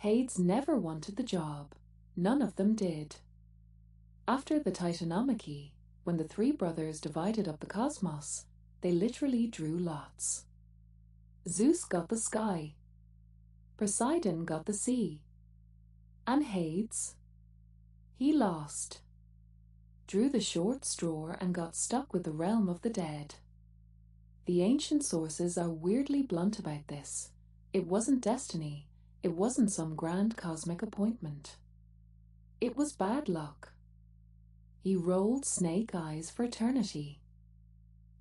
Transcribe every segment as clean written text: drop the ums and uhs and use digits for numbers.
Hades never wanted the job. None of them did. After the Titanomachy, when the three brothers divided up the cosmos, they literally drew lots. Zeus got the sky. Poseidon got the sea. And Hades? He lost. Drew the short straw and got stuck with the realm of the dead. The ancient sources are weirdly blunt about this. It wasn't destiny. It wasn't some grand cosmic appointment. It was bad luck. He rolled snake eyes for eternity.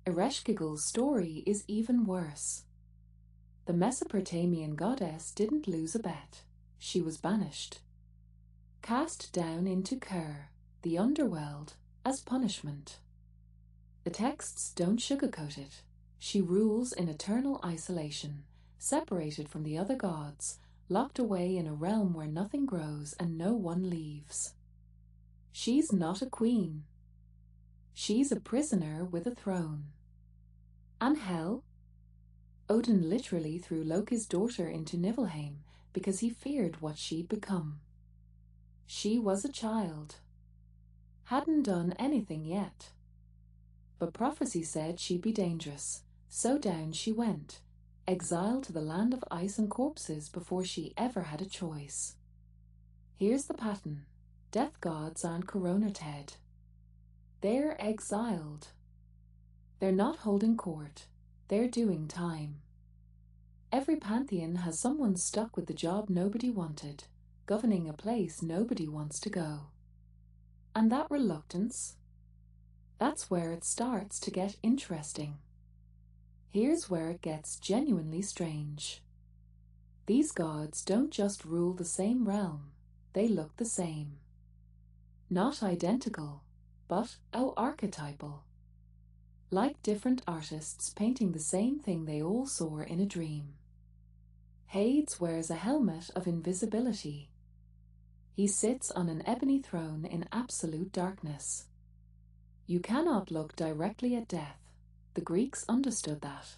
Ereshkigal's story is even worse. The Mesopotamian goddess didn't lose a bet. She was banished. Cast down into Ker, the underworld, as punishment. The texts don't sugarcoat it. She rules in eternal isolation, separated from the other gods, locked away in a realm where nothing grows and no one leaves. She's not a queen. She's a prisoner with a throne. And Hel? Odin literally threw Loki's daughter into Niflheim because he feared what she'd become. She was a child. Hadn't done anything yet. But prophecy said she'd be dangerous, so down she went, exiled to the land of ice and corpses before she ever had a choice. Here's the pattern. Death gods aren't coronated. They're exiled. They're not holding court. They're doing time. Every pantheon has someone stuck with the job nobody wanted, governing a place nobody wants to go. And that reluctance? That's where it starts to get interesting. Here's where it gets genuinely strange. These gods don't just rule the same realm, they look the same. Not identical, but archetypal. Like different artists painting the same thing they all saw in a dream. Hades wears a helmet of invisibility. He sits on an ebony throne in absolute darkness. You cannot look directly at death. The Greeks understood that.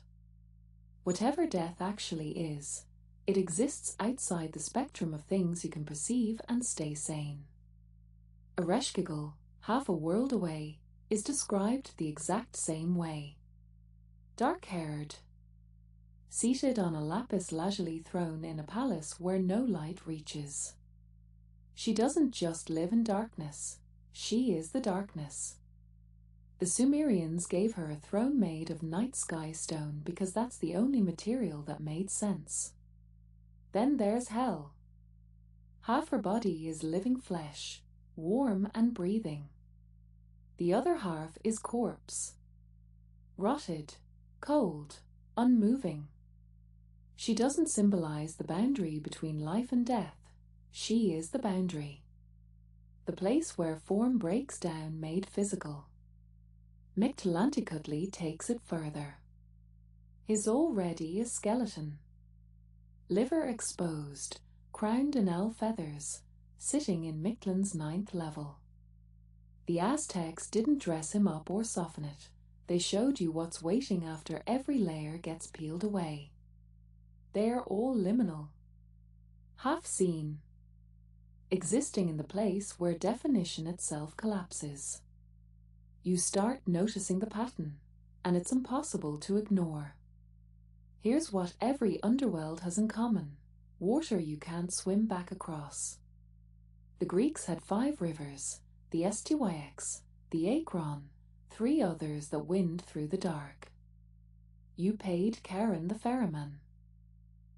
Whatever death actually is, it exists outside the spectrum of things you can perceive and stay sane. Ereshkigal, half a world away, is described the exact same way. Dark-haired, seated on a lapis lazuli throne in a palace where no light reaches. She doesn't just live in darkness, she is the darkness. The Sumerians gave her a throne made of night sky stone because that's the only material that made sense. Then there's Hel. Half her body is living flesh, warm and breathing. The other half is corpse. Rotted, cold, unmoving. She doesn't symbolize the boundary between life and death. She is the boundary. The place where form breaks down made physical. Mictlantecuhtli takes it further. He's already a skeleton. Liver exposed, crowned in owl feathers, sitting in Mictlan's 9th level. The Aztecs didn't dress him up or soften it. They showed you what's waiting after every layer gets peeled away. They're all liminal. Half seen. Existing in the place where definition itself collapses. You start noticing the pattern, and it's impossible to ignore. Here's what every underworld has in common: water you can't swim back across. The Greeks had 5 rivers, the Styx, the Arawn, 3 others that wind through the dark. You paid Karen the Ferryman.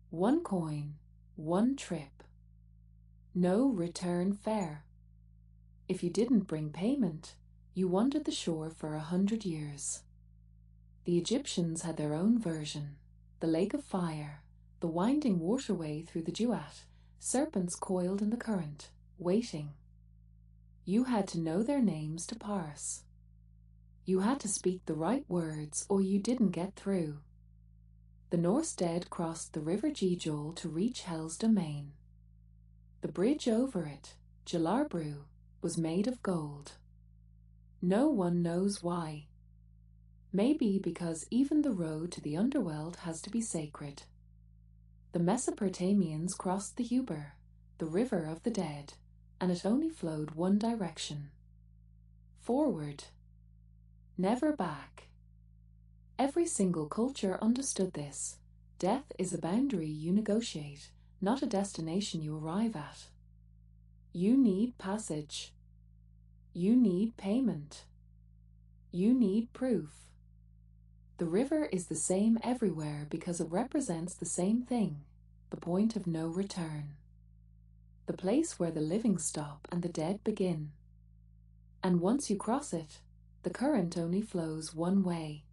1 coin, 1 trip. No return fare. If you didn't bring payment, you wandered the shore for 100 years. The Egyptians had their own version: the lake of fire, the winding waterway through the duat, serpents coiled in the current, waiting. You had to know their names to parse. You had to speak the right words or you didn't get through. The Norse dead crossed the river Gijol to reach Hel's domain. The bridge over it, Jalarbru, was made of gold. No one knows why. Maybe because even the road to the underworld has to be sacred. The Mesopotamians crossed the Huber, the river of the dead, and it only flowed one direction. Forward. Never back. Every single culture understood this. Death is a boundary you negotiate, not a destination you arrive at. You need passage. You need payment. You need proof. The river is the same everywhere because it represents the same thing, the point of no return. The place where the living stop and the dead begin. And once you cross it, the current only flows one way.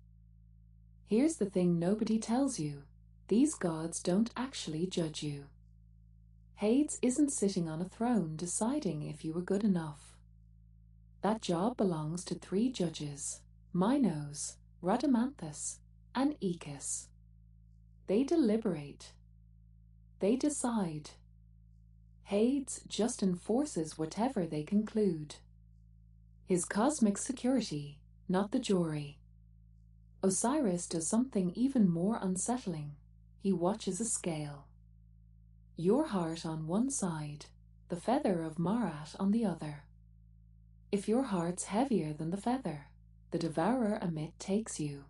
Here's the thing nobody tells you. These gods don't actually judge you. Hades isn't sitting on a throne deciding if you were good enough. That job belongs to 3 judges, Minos, Rhadamanthus, and Aeacus. They deliberate. They decide. Hades just enforces whatever they conclude. His cosmic security, not the jury. Osiris does something even more unsettling. He watches a scale. Your heart on one side, the feather of Marat on the other. If your heart's heavier than the feather, the devourer Amit takes you.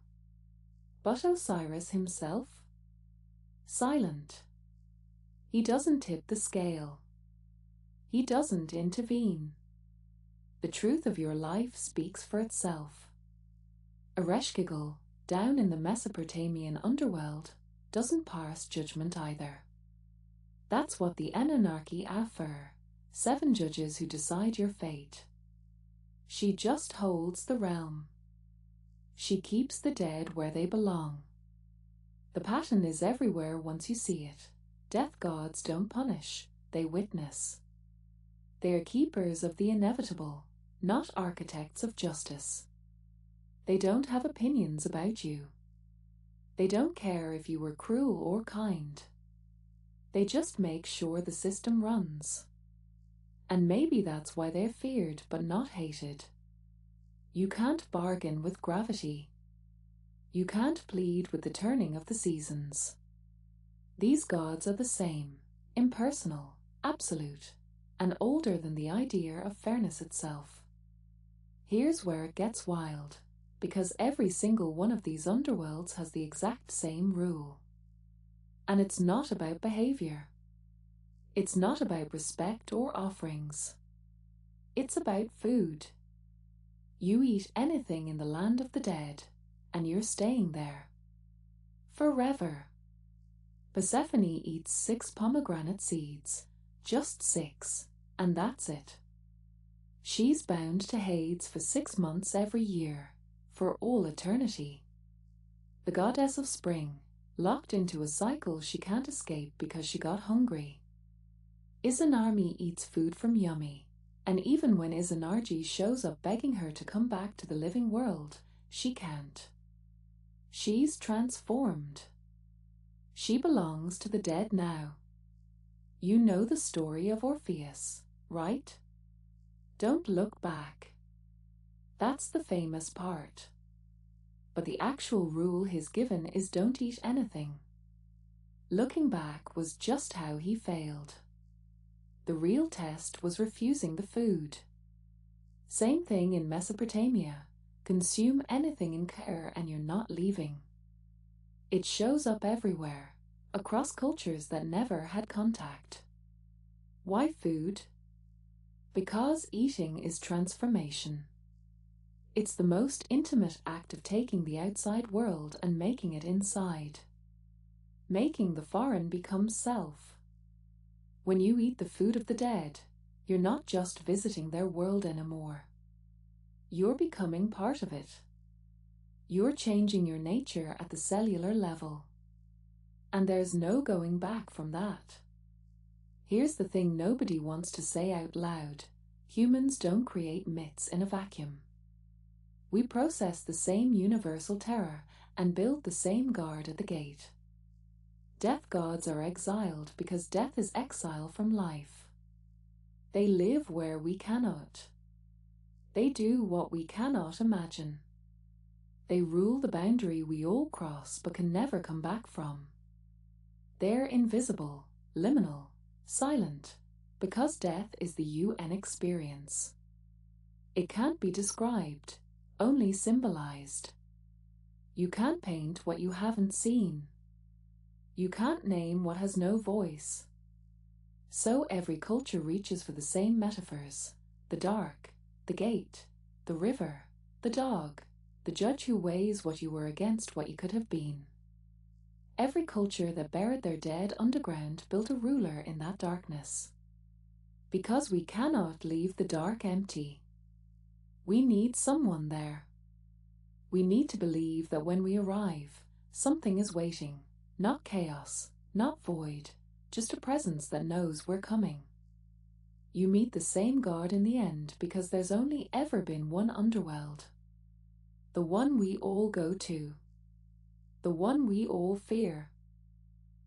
But Osiris himself? Silent. He doesn't tip the scale. He doesn't intervene. The truth of your life speaks for itself. Ereshkigal, down in the Mesopotamian underworld, doesn't pass judgment either. That's what the Anunnaki affer, 7 judges who decide your fate. She just holds the realm. She keeps the dead where they belong. The pattern is everywhere once you see it. Death gods don't punish, they witness. They are keepers of the inevitable, not architects of justice. They don't have opinions about you. They don't care if you were cruel or kind. They just make sure the system runs. And maybe that's why they're feared but not hated. You can't bargain with gravity. You can't plead with the turning of the seasons. These gods are the same, impersonal, absolute, and older than the idea of fairness itself. Here's where it gets wild, because every single one of these underworlds has the exact same rule. And it's not about behavior. It's not about respect or offerings. It's about food. You eat anything in the land of the dead, and you're staying there. Forever. Persephone eats 6 pomegranate seeds, just 6, and that's it. She's bound to Hades for 6 months every year, for all eternity. The goddess of spring, locked into a cycle she can't escape because she got hungry. Izanami eats food from Yummy, and even when Izanarji shows up begging her to come back to the living world, she can't. She's transformed. She belongs to the dead now. You know the story of Orpheus, right? Don't look back. That's the famous part. But the actual rule he's given is don't eat anything. Looking back was just how he failed. The real test was refusing the food. Same thing in Mesopotamia. Consume anything in care and you're not leaving. It shows up everywhere, across cultures that never had contact. Why food? Because eating is transformation. It's the most intimate act of taking the outside world and making it inside. Making the foreign become self. When you eat the food of the dead, you're not just visiting their world anymore. You're becoming part of it. You're changing your nature at the cellular level. And there's no going back from that. Here's the thing nobody wants to say out loud. Humans don't create myths in a vacuum. We process the same universal terror and build the same guard at the gate. Death gods are exiled because death is exile from life. They live where we cannot. They do what we cannot imagine. They rule the boundary we all cross but can never come back from. They're invisible, liminal, silent, Because death is the UN experience. It can't be described, only symbolized. You can't paint what you haven't seen. You can't name what has no voice. So every culture reaches for the same metaphors: the dark, the gate, the river, the dog, the judge who weighs what you were against what you could have been. Every culture that buried their dead underground built a ruler in that darkness. Because we cannot leave the dark empty. We need someone there. We need to believe that when we arrive, something is waiting, not chaos, not void, just a presence that knows we're coming. You meet the same God in the end because there's only ever been one underworld. The one we all go to. The one we all fear.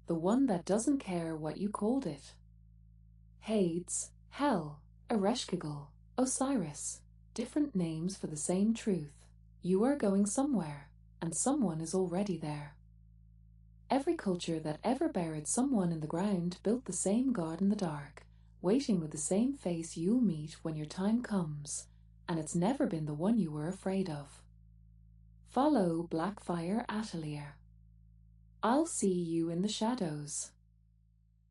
The one that doesn't care what you called it. Hades, Hel, Ereshkigal, Osiris, different names for the same truth. You are going somewhere, and someone is already there. Every culture that ever buried someone in the ground built the same God in the dark, waiting with the same face you'll meet when your time comes, and it's never been the one you were afraid of. Follow Blackfire Atelier. I'll see you in the shadows.